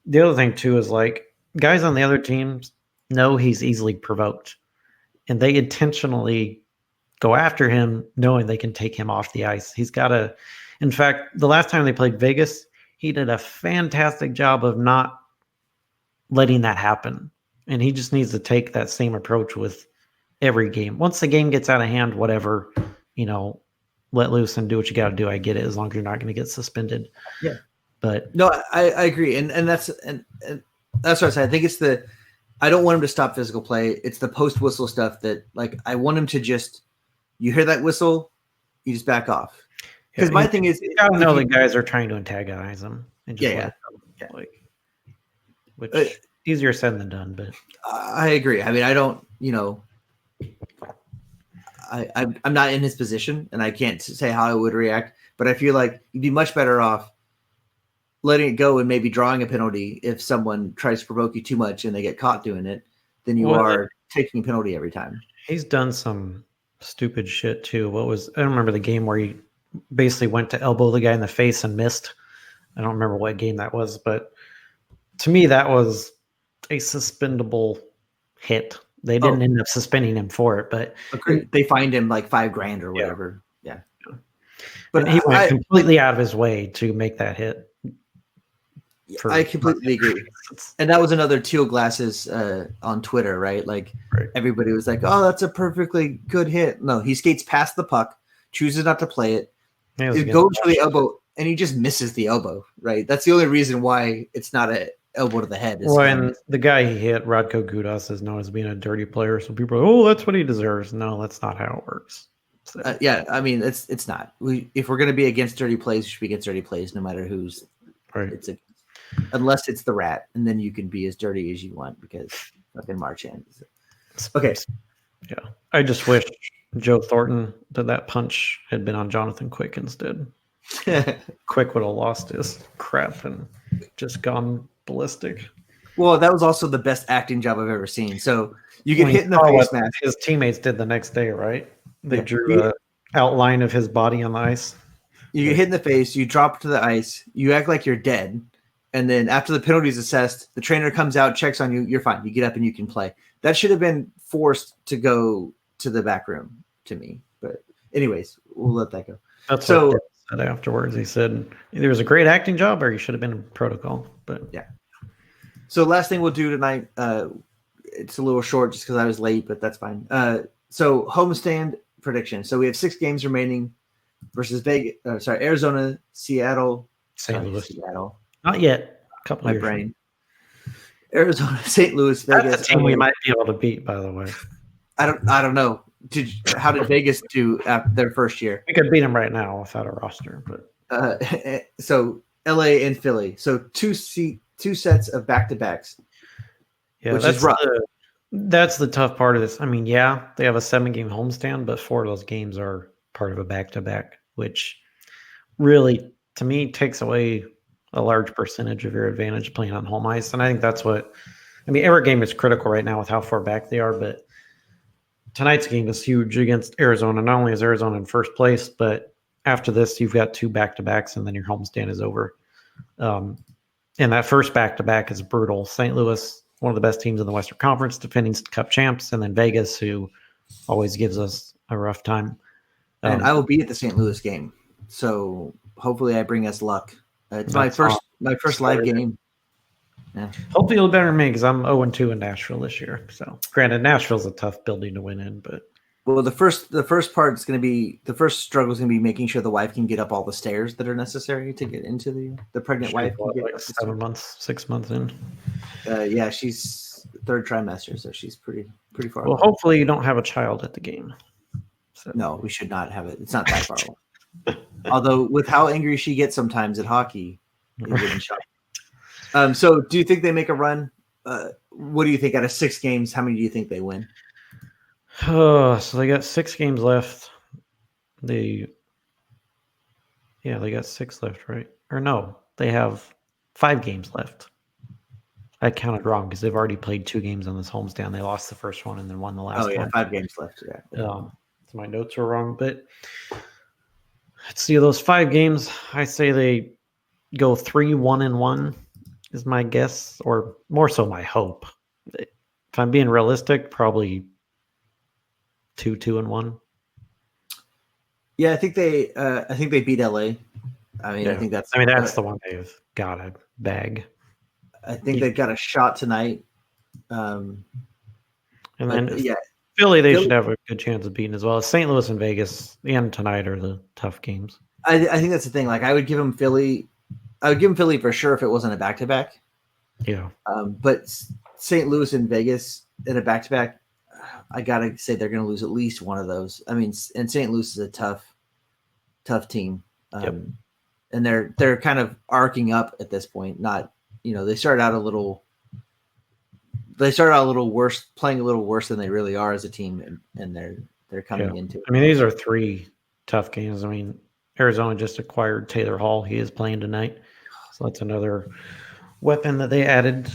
[SPEAKER 2] The other thing, too, is like guys on the other teams know he's easily provoked. And they intentionally go after him knowing they can take him off the ice. He's got to – in fact, the last time they played Vegas, he did a fantastic job of not letting that happen. And he just needs to take that same approach with every game. Once the game gets out of hand, whatever, let loose and do what you got to do. I get it, as long as you're not going to get suspended.
[SPEAKER 1] Yeah.
[SPEAKER 2] But
[SPEAKER 1] no, I agree. And that's what I say. I think it's I don't want him to stop physical play. It's the post whistle stuff that, like, I want him to just, you hear that whistle, you just back off. Because my thing is,
[SPEAKER 2] you got to know the guys are trying to antagonize him. And just which easier said than done, but
[SPEAKER 1] I agree. I mean, I don't, I'm not in his position, and I can't say how I would react. But I feel like you'd be much better off letting it go and maybe drawing a penalty if someone tries to provoke you too much and they get caught doing it, than you are taking a penalty every time.
[SPEAKER 2] He's done some stupid shit too. I don't remember the game where he basically went to elbow the guy in the face and missed. I don't remember what game that was, but to me, that was a suspendable hit. They didn't end up suspending him for it, but
[SPEAKER 1] they fined him like $5,000 or whatever. Yeah.
[SPEAKER 2] But he went completely out of his way to make that hit.
[SPEAKER 1] I completely agree. And that was another Teal Glasses on Twitter, right? Like everybody was like, oh, that's a perfectly good hit. No, he skates past the puck, chooses not to play it. It goes for the elbow, and he just misses the elbow, right? That's the only reason why it's not an elbow to the head.
[SPEAKER 2] And the guy he hit, Radko Gudas, is known as being a dirty player. So people are like, oh, that's what he deserves. No, that's not how it works. So.
[SPEAKER 1] I mean, it's not. If we're going to be against dirty plays, we should be against dirty plays, no matter who's it's unless it's the Rat, and then you can be as dirty as you want because fucking Marchand. Okay.
[SPEAKER 2] Yeah. I just wish Joe Thornton that punch had been on Jonathan Quick instead. Quick would have lost his crap and just gone ballistic.
[SPEAKER 1] Well, that was also the best acting job I've ever seen. So you get hit in the face mask.
[SPEAKER 2] His teammates did the next day, right? They drew an outline of his body on the ice.
[SPEAKER 1] You get hit in the face, you drop to the ice, you act like you're dead. And then after the penalty is assessed, the trainer comes out, checks on you, you're fine. You get up and you can play. That should have been forced to go to the back room to me. But anyways, we'll let that go.
[SPEAKER 2] That's what he said afterwards. He said either it was a great acting job or he should have been in protocol. But
[SPEAKER 1] yeah. So last thing we'll do tonight, it's a little short just because I was late, but that's fine. So homestand prediction. So we have 6 games remaining versus Arizona, Seattle,
[SPEAKER 2] St. Louis.
[SPEAKER 1] Seattle.
[SPEAKER 2] Not yet. A couple
[SPEAKER 1] My
[SPEAKER 2] years.
[SPEAKER 1] brain. Arizona, St. Louis, Vegas.
[SPEAKER 2] That's a team we might be able to beat, by the way.
[SPEAKER 1] I don't know. How did Vegas do after their first year?
[SPEAKER 2] We could beat them right now without a roster, but
[SPEAKER 1] so LA and Philly. So two sets of back-to-backs.
[SPEAKER 2] Yeah,
[SPEAKER 1] which is rough.
[SPEAKER 2] That's the tough part of this. I mean, yeah, they have a 7-game homestand, but 4 of those games are part of a back-to-back, which really, to me, takes away a large percentage of your advantage playing on home ice. And I think that's every game is critical right now with how far back they are, but tonight's game is huge against Arizona. Not only is Arizona in first place, but after this, you've got 2 back-to-backs, and then your homestand is over. And that first back-to-back is brutal. St. Louis, one of the best teams in the Western Conference, defending Cup champs, and then Vegas, who always gives us a rough time.
[SPEAKER 1] And I will be at the St. Louis game, so hopefully I bring us luck. It's my first live game. Yeah.
[SPEAKER 2] Hopefully you'll be better than me because I'm 0-2 in Nashville this year. So granted, Nashville's a tough building to win in, but
[SPEAKER 1] well, the first part is going to be the first struggle is going to be making sure the wife can get up all the stairs that are necessary to get into the pregnant wife. Can get
[SPEAKER 2] like 7 months, 6 months in.
[SPEAKER 1] Yeah, she's third trimester, so she's pretty far.
[SPEAKER 2] Well, hopefully you don't have a child at the game. So.
[SPEAKER 1] No, we should not have it. It's not that far away. Although, with how angry she gets sometimes at hockey, it wouldn't shock. So, do you think they make a run? What do you think out of 6 games? How many do you think they win?
[SPEAKER 2] So they got 6 games left. They got 6 left, right? Or no, they have 5 games left. I counted wrong because they've already played 2 games on this homestand. They lost the first one and then won the last one.
[SPEAKER 1] 5 games left. Yeah.
[SPEAKER 2] So my notes were wrong, but let's see. Those 5 games, I say they go 3-1-1 is my guess, or more so my hope. If I'm being realistic, probably 2-2-1.
[SPEAKER 1] Yeah, I think they beat LA. I mean,
[SPEAKER 2] that's the one they've got to bag.
[SPEAKER 1] I think they've got a shot tonight.
[SPEAKER 2] And then Philly, they should have a good chance of beating as well. St. Louis and Vegas and tonight are the tough games.
[SPEAKER 1] I think that's the thing. Like, I would give them Philly. I would give them Philly for sure if it wasn't a back-to-back.
[SPEAKER 2] Yeah.
[SPEAKER 1] But St. Louis and Vegas in a back-to-back, I gotta say they're going to lose at least one of those. I mean, and St. Louis is a tough team, and they're kind of arcing up at this point. Not, they started out a little worse, playing a little worse than they really are as a team, and they're coming into it.
[SPEAKER 2] I mean, these are 3 tough games. I mean, Arizona just acquired Taylor Hall. He is playing tonight, so that's another weapon that they added.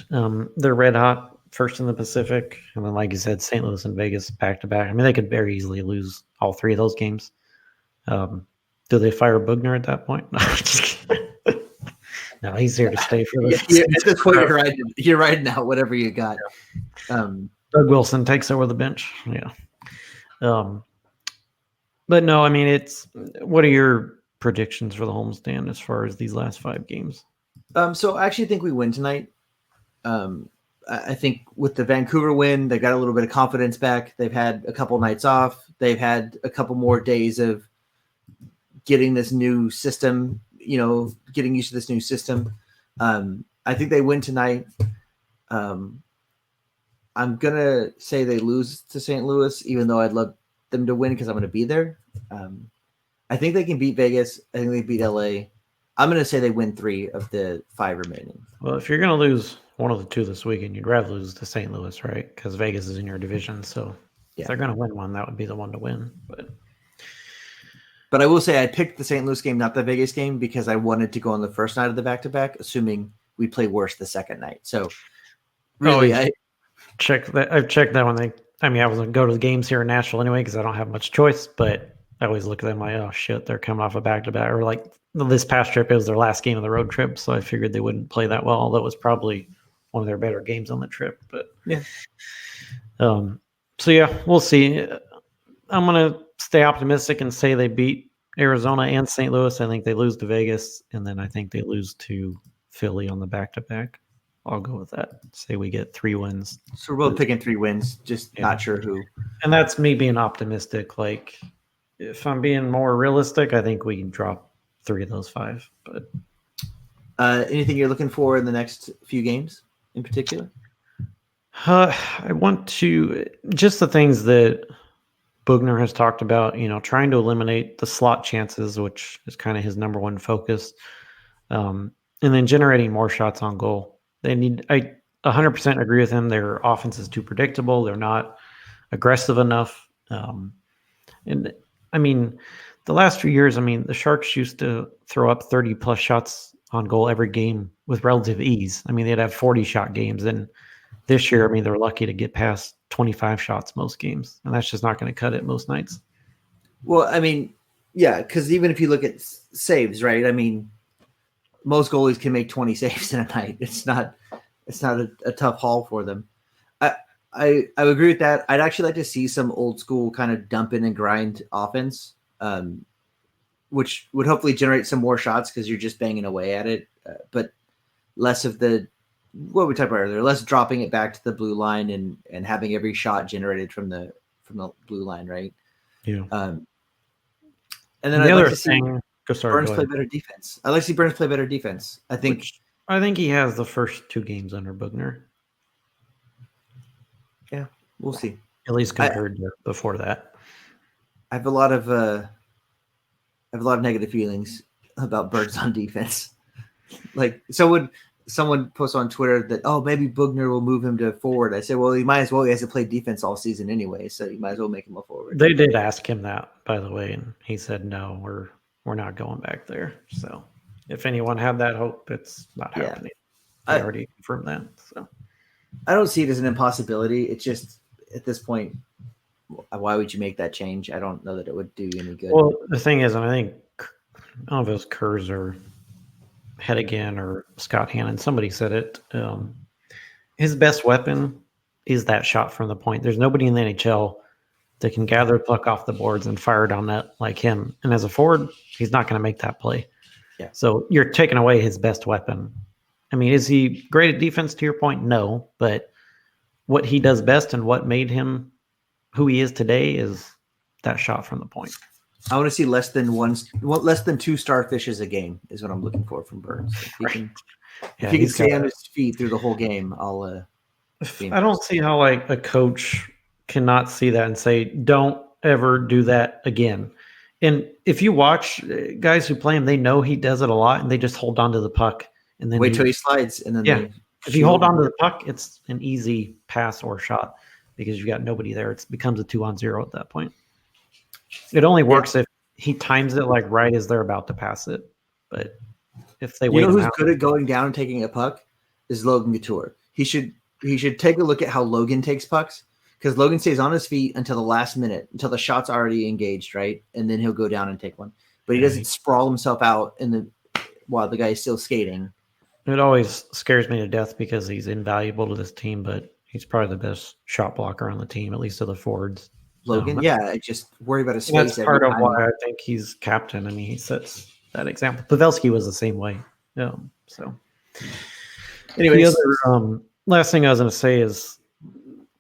[SPEAKER 2] They're red hot, first in the Pacific, and then, like you said, St. Louis and Vegas back to back. I mean, they could very easily lose all 3 of those games. Do they fire Boughner at that point? No, just kidding. No, he's here to stay for this.
[SPEAKER 1] Yeah, at this point, you're riding out whatever you got.
[SPEAKER 2] Doug Wilson takes over the bench. Yeah. But no, I mean, what are your predictions for the homestand as far as these last 5 games?
[SPEAKER 1] So I actually think we win tonight. I think with the Vancouver win, they got a little bit of confidence back. They've had a couple nights off. They've had a couple more days of getting this new system, getting used to this new system. I think they win tonight. I'm going to say they lose to St. Louis, even though I'd love them to win because I'm going to be there. I think they can beat Vegas. I think they beat LA. I'm going to say they win 3 of the 5 remaining.
[SPEAKER 2] Well, if you're going to lose one of the 2 this weekend, you'd rather lose to St. Louis, right? Because Vegas is in your division. So if they're going to win one, that would be the one to win. But
[SPEAKER 1] I will say I picked the St. Louis game, not the Vegas game, because I wanted to go on the first night of the back-to-back, assuming we play worse the second night. So really,
[SPEAKER 2] I've checked that one. I was going to go to the games here in Nashville anyway because I don't have much choice, but I always look at them like, oh, shit, they're coming off a back-to-back. Or like this past trip, it was their last game of the road trip, so I figured they wouldn't play that well. That was probably one of their better games on the trip. But
[SPEAKER 1] yeah.
[SPEAKER 2] So, yeah, we'll see. I'm going to stay optimistic and say they beat Arizona and St. Louis. I think they lose to Vegas, and then I think they lose to Philly on the back-to-back. I'll go with that. Say we get 3 wins.
[SPEAKER 1] So we're both picking 3 wins, just not sure who.
[SPEAKER 2] And that's me being optimistic. Like, if I'm being more realistic, I think we can drop 3 of those 5. But
[SPEAKER 1] anything you're looking for in the next few games in particular?
[SPEAKER 2] I want to just the things that Boughner has talked about, trying to eliminate the slot chances, which is kind of his number one focus, and then generating more shots on goal. I 100% agree with him. Their offense is too predictable. They're not aggressive enough. And I mean, the last few years, the Sharks used to throw up 30-plus shots on goal every game with relative ease. They'd have 40-shot games, and this year, they're lucky to get past 25 shots most games, and that's just not going to cut it most nights.
[SPEAKER 1] Well, yeah, because even if you look at saves, right? Most goalies can make 20 saves in a night. It's not a tough haul for them. I would agree with that. I'd actually like to see some old school kind of dump in and grind offense. which would hopefully generate some more shots because you're just banging away at it, but less of the what we talked about earlier, less dropping it back to the blue line and having every shot generated from the blue line, right?
[SPEAKER 2] Yeah.
[SPEAKER 1] And then I'd like to see
[SPEAKER 2] Burns
[SPEAKER 1] play better defense. I'd like to see Burns play better defense. I think
[SPEAKER 2] he has the first 2 games under Boughner.
[SPEAKER 1] Yeah, we'll see.
[SPEAKER 2] At least compared to before that.
[SPEAKER 1] I have a lot of negative feelings about Burns on defense. Like someone posted on Twitter that maybe Boughner will move him to forward. I said, well, he might as well. He hasn't played defense all season anyway, so you might as well make him a forward.
[SPEAKER 2] They did ask him that, by the way, and he said no, we're not going back there. So if anyone had that hope, it's not happening. I already confirmed that. So
[SPEAKER 1] I don't see it as an impossibility. It's just at this point, why would you make that change? I don't know that it would do you any good.
[SPEAKER 2] Well, the thing is, and I think I don't know if it was Kurz or Hedigan or Scott Hannon, somebody said it. His best weapon is that shot from the point. There's nobody in the NHL that can gather the puck off the boards and fire it on net like him. And as a forward, he's not going to make that play.
[SPEAKER 1] Yeah.
[SPEAKER 2] So you're taking away his best weapon. I mean, is he great at defense to your point? No, but what he does best and what made him who he is today is that shot from the point.
[SPEAKER 1] I want to see less than 2 starfishes a game is what I'm looking for from Burns. If he can stay on his feet through the whole game, I'll.
[SPEAKER 2] I don't see how like a coach cannot see that and say, "Don't ever do that again." And if you watch guys who play him, they know he does it a lot, and they just hold on to the puck and then
[SPEAKER 1] wait till he slides, and then
[SPEAKER 2] if you hold on to the puck, it's an easy pass or shot because you've got nobody there. It becomes a 2-on-0 at that point. It only works if he times it like right as they're about to pass it. But if they wait,
[SPEAKER 1] who's good at going down and taking a puck is Logan Couture. He should take a look at how Logan takes pucks because Logan stays on his feet until the last minute, until the shot's already engaged, right? And then he'll go down and take one. But he doesn't sprawl himself out while the guy is still skating.
[SPEAKER 2] It always scares me to death because he's invaluable to this team, but he's probably the best shot blocker on the team, at least of the forwards.
[SPEAKER 1] Logan, I just worry about his face.
[SPEAKER 2] That's part of why I think he's captain. I mean, he sets that example. Pavelski was the same way. So, anyways, the other last thing I was going to say is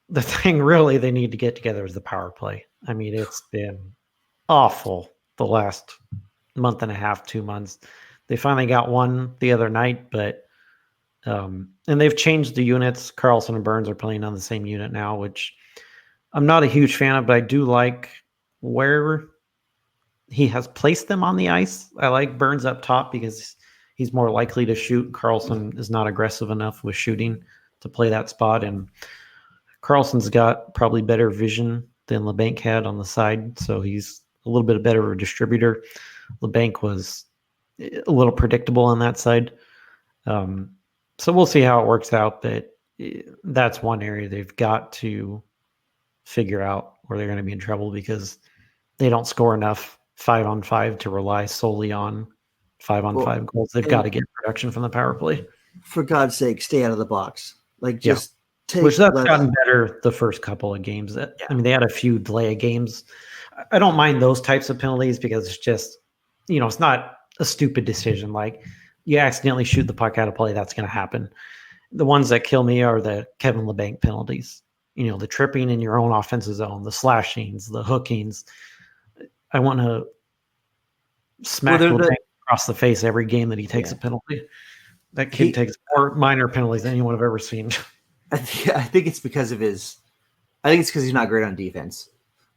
[SPEAKER 2] the thing really they need to get together is the power play. I mean, it's been awful the last month and a half, 2 months. They finally got one the other night, but and they've changed the units. Carlson and Burns are playing on the same unit now, which I'm not a huge fan of, but I do like where he has placed them on the ice. I like Burns up top because he's more likely to shoot. Carlson is not aggressive enough with shooting to play that spot. And Carlson's got probably better vision than LeBanc had on the side. So he's a little bit better of a distributor. LeBanc was a little predictable on that side. So we'll see how it works out. But that's one area they've got to figure out where they're going to be in trouble because they don't score enough 5-on-5 to rely solely on 5-on-5 goals. They've got to get production from the power play.
[SPEAKER 1] For God's sake, stay out of the box. Like just
[SPEAKER 2] which that's gotten better the first couple of games. I mean, they had a few delay games. I don't mind those types of penalties because it's just, it's not a stupid decision. Like you accidentally shoot the puck out of play, that's going to happen. The ones that kill me are the Kevin LeBanc penalties. The tripping in your own offensive zone, the slashings, the hookings. I want to smack LeBanc across the face every game that he takes a penalty. That kid takes more minor penalties than anyone I've ever seen.
[SPEAKER 1] I think it's because he's not great on defense.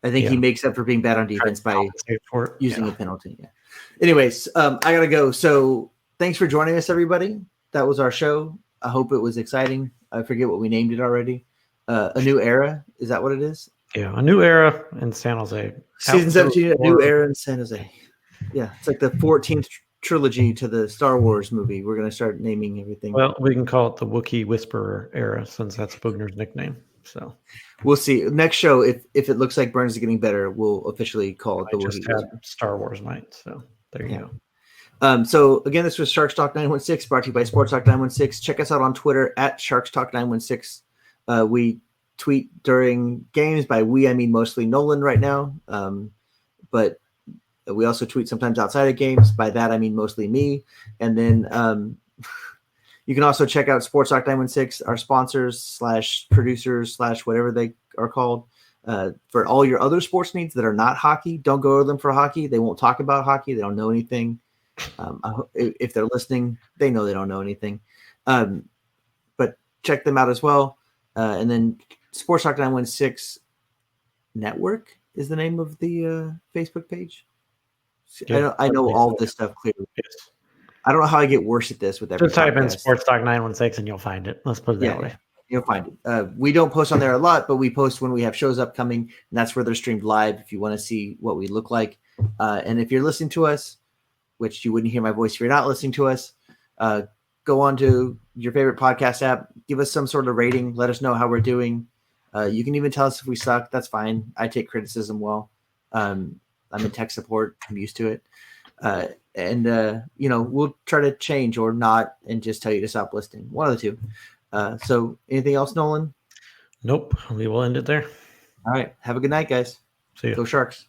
[SPEAKER 1] I think he makes up for being bad on defense by using a penalty. Yeah. Anyways, I got to go. So thanks for joining us, everybody. That was our show. I hope it was exciting. I forget what we named it already. A new era. Is that what it is?
[SPEAKER 2] Yeah, a new era in San Jose.
[SPEAKER 1] Season 17, a new era in San Jose. Yeah, it's like the 14th trilogy to the Star Wars movie. We're going to start naming everything.
[SPEAKER 2] Well, we can call it the Wookiee Whisperer era since that's Boughner's nickname. So
[SPEAKER 1] we'll see. Next show, if it looks like Burns is getting better, we'll officially call it the Wookiee Whisperer.
[SPEAKER 2] Star Wars night. So there you
[SPEAKER 1] go. So again, this was Sharks Talk 916 brought to you by Sports Talk 916. Check us out on Twitter at Sharks Talk 916. We tweet during games. By we, I mean mostly Nolan right now. But We also tweet sometimes outside of games. By that, I mean mostly me. And then you can also check out Sports Talk 916, our sponsors / producers / whatever they are called. For all your other sports needs that are not hockey, don't go to them for hockey. They won't talk about hockey. They don't know anything. If they're listening, they know they don't know anything. But check them out as well. And then Sports Talk 916 Network is the name of the Facebook page.
[SPEAKER 2] Yeah,
[SPEAKER 1] I know all this stuff clearly.
[SPEAKER 2] Yes.
[SPEAKER 1] I don't know how I get worse at this with every
[SPEAKER 2] Just type in
[SPEAKER 1] podcast.
[SPEAKER 2] Sports Talk 916 and you'll find it. Let's put it that way.
[SPEAKER 1] You'll find it. We don't post on there a lot, but we post when we have shows upcoming, and that's where they're streamed live if you want to see what we look like. And if you're listening to us, which you wouldn't hear my voice if you're not listening to us, go on to your favorite podcast app, give us some sort of rating, let us know how we're doing. You can even tell us if we suck. That's fine. I take criticism well. I'm in tech support. I'm used to it. And we'll try to change or not and just tell you to stop listening. One of the two. So anything else, Nolan?
[SPEAKER 2] Nope. We will end it there.
[SPEAKER 1] All right. Have a good night, guys.
[SPEAKER 2] See you.
[SPEAKER 1] Go Sharks.